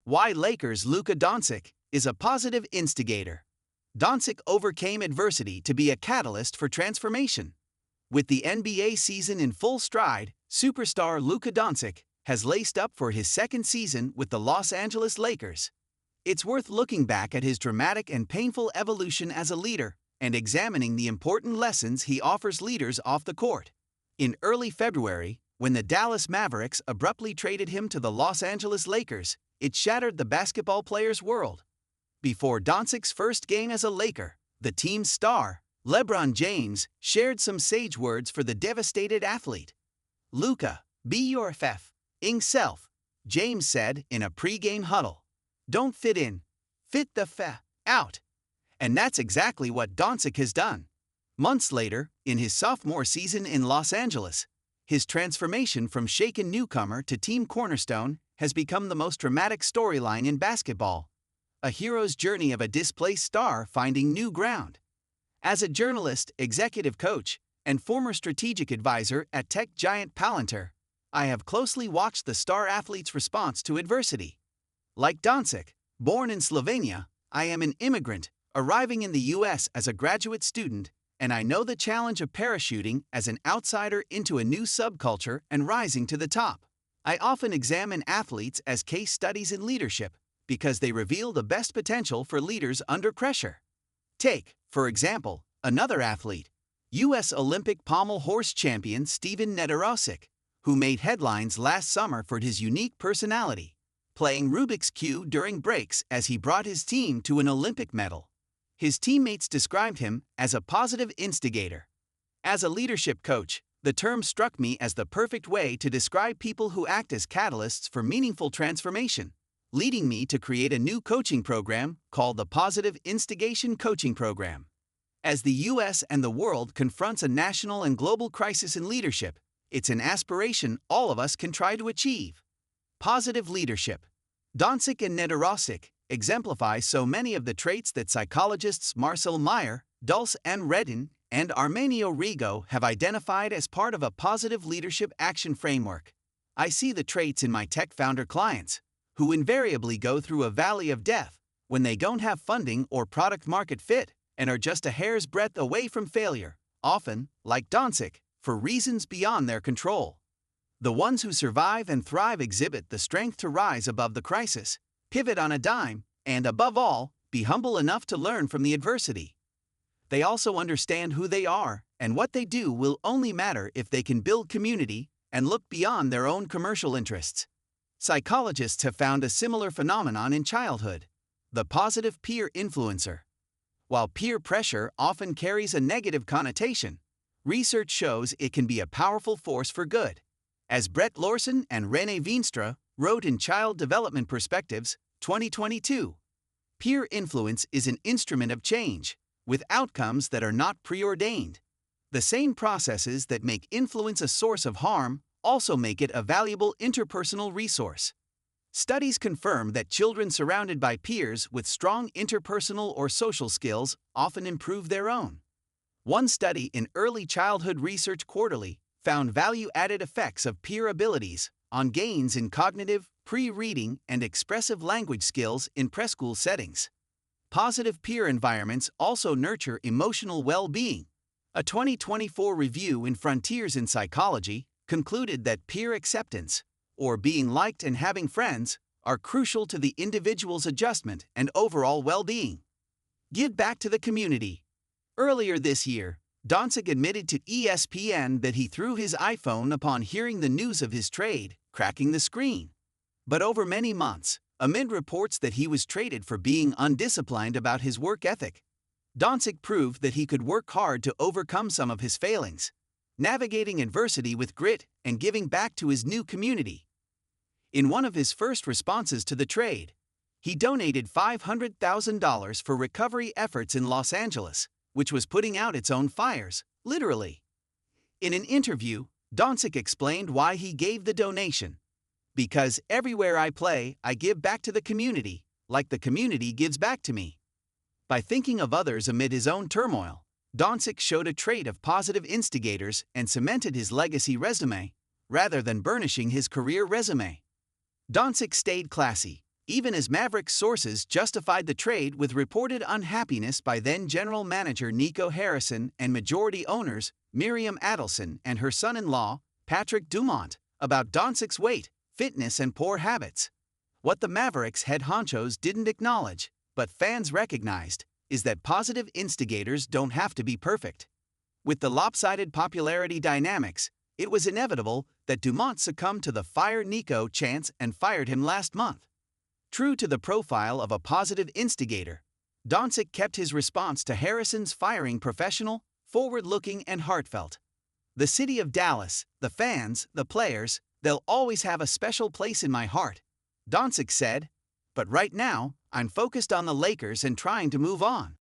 Why Lakers' Luka Dončić is a positive instigator. Dončić overcame adversity to be a catalyst for transformation. With the NBA season in full stride, superstar Luka Dončić has laced up for his second season with the Los Angeles Lakers. It's worth looking back at his dramatic and painful evolution as a leader and examining the important lessons he offers leaders off the court. In early February, when the Dallas Mavericks abruptly traded him to the Los Angeles Lakers, it shattered the basketball player's world. Before Dončić's first game as a Laker, the team's star, LeBron James, shared some sage words for the devastated athlete. "Luka, be your f***ing self," James said in a pre-game huddle. "Don't fit in. Fit the out." And that's exactly what Dončić has done. Months later, in his sophomore season in Los Angeles, his transformation from shaken newcomer to team cornerstone has become the most dramatic storyline in basketball. A hero's journey of a displaced star finding new ground. As a journalist, executive coach, and former strategic advisor at tech giant Palantir, I have closely watched the star athlete's response to adversity. Like Dončić, born in Slovenia, I am an immigrant, arriving in the U.S. as a graduate student, and I know the challenge of parachuting as an outsider into a new subculture and rising to the top. I often examine athletes as case studies in leadership because they reveal the best potential for leaders under pressure. Take, for example, another athlete, U.S. Olympic pommel horse champion Steven Nedorosik, who made headlines last summer for his unique personality, playing Rubik's Cube during breaks as he brought his team to an Olympic medal. His teammates described him as a positive instigator. As a leadership coach, the term struck me as the perfect way to describe people who act as catalysts for meaningful transformation, leading me to create a new coaching program called the Positive Instigation Coaching Program. As the U.S. and the world confronts a national and global crisis in leadership, it's an aspiration all of us can try to achieve. Positive leadership. Dončić and Nedorosik exemplify so many of the traits that psychologists Marcel Meyer, Dulce M. Redden, and Armenio Rigo have identified as part of a positive leadership action framework. I see the traits in my tech founder clients, who invariably go through a valley of death when they don't have funding or product market fit and are just a hair's breadth away from failure, often, like Dončić, for reasons beyond their control. The ones who survive and thrive exhibit the strength to rise above the crisis, pivot on a dime, and above all, be humble enough to learn from the adversity. They also understand who they are, and what they do will only matter if they can build community and look beyond their own commercial interests. Psychologists have found a similar phenomenon in childhood: the positive peer influencer. While peer pressure often carries a negative connotation, research shows it can be a powerful force for good. As Brett Lawson and René Veenstra wrote in Child Development Perspectives, 2022, peer influence is an instrument of change, with outcomes that are not preordained. The same processes that make influence a source of harm also make it a valuable interpersonal resource. Studies confirm that children surrounded by peers with strong interpersonal or social skills often improve their own. One study in Early Childhood Research Quarterly found value-added effects of peer abilities on gains in cognitive, pre-reading, and expressive language skills in preschool settings. Positive peer environments also nurture emotional well-being. A 2024 review in Frontiers in Psychology concluded that peer acceptance, or being liked and having friends, are crucial to the individual's adjustment and overall well-being. Give back to the community. Earlier this year, Dončić admitted to ESPN that he threw his iPhone upon hearing the news of his trade, cracking the screen. But over many months, amid reports that he was traded for being undisciplined about his work ethic, Dončić proved that he could work hard to overcome some of his failings, navigating adversity with grit and giving back to his new community. In one of his first responses to the trade, he donated $500,000 for recovery efforts in Los Angeles, which was putting out its own fires, literally. In an interview, Dončić explained why he gave the donation. "Because everywhere I play, I give back to the community, like the community gives back to me." By thinking of others amid his own turmoil, Dončić showed a trait of positive instigators and cemented his legacy resume, rather than burnishing his career resume. Dončić stayed classy, even as Mavericks sources justified the trade with reported unhappiness by then general manager Nico Harrison and majority owners Miriam Adelson and her son-in-law, Patrick Dumont, about Doncic's weight, fitness and poor habits. What the Mavericks head honchos didn't acknowledge, but fans recognized, is that positive instigators don't have to be perfect. With the lopsided popularity dynamics, it was inevitable that Dumont succumbed to the "fire Nico" chants and fired him last month. True to the profile of a positive instigator, Doncic kept his response to Harrison's firing professional, forward-looking and heartfelt. "The city of Dallas, the fans, the players, they'll always have a special place in my heart," Doncic said. "But right now, I'm focused on the Lakers and trying to move on."